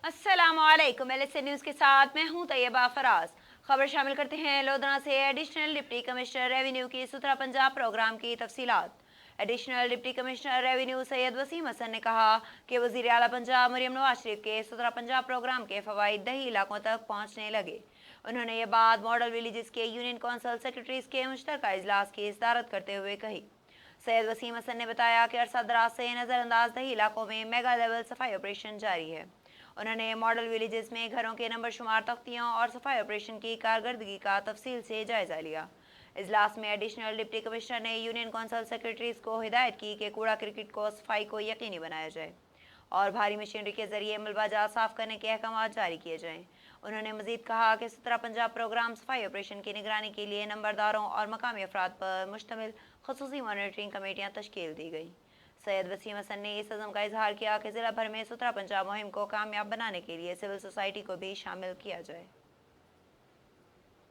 अस्सलाम वालेकुम। LSA news के साथ मैं हूं तैयबा फराज। खबर शामिल करते हैं लोधना से। एडिशनल डिप्टी कमिश्नर रेवेन्यू की सुथरा पंजाब प्रोग्राम की तफसीलात। Additional deputy commissioner revenue Syed Waseem Hasan ने कहा कि वज़ीर आला पंजाब मरियम नवाज शरीफ के सुथरा पंजाब प्रोग्राम के फ़वाइद दही इलाकों तक पहुँचने लगे। उन्होंने ये बात मॉडल विलेजेस के यूनियन कौंसल सेक्रेटरीज के मुश्तरका इजलास की सदारत करते हुए कही। सैयद वसीम हसन ने बताया कि अरसा दराज से नज़रअंदाज दही इलाकों में मेगा लेवल सफाई ऑपरेशन जारी है। उन्होंने मॉडल विलेजेस में घरों के नंबर शुमार तख्तियों और सफाई ऑपरेशन की कारकर्दगी का तफसील से जायजा लिया। इजलास में एडिशनल डिप्टी कमिश्नर ने यूनियन कौंसल सेक्रेटरीज को हिदायत की कि कूड़ा क्रिकेट को सफाई को यकीनी बनाया जाए और भारी मशीनरी के जरिए मलबाजात साफ करने के अहकाम जारी किए जाएं। उन्होंने मजीद कहा कि सुथरा पंजाब प्रोग्राम सफाई ऑपरेशन की निगरानी के लिए नंबरदारों और मकामी अफराद पर मुश्तमिल खसूसी मॉनिटरिंग कमेटियाँ तश्कील दी गई। सैयद वसीम हसन ने इस अज़म का इजहार किया कि ज़िला भर में सुथरा पंजाब मुहिम को कामयाब बनाने के लिए सिविल सोसाइटी को भी शामिल किया जाए।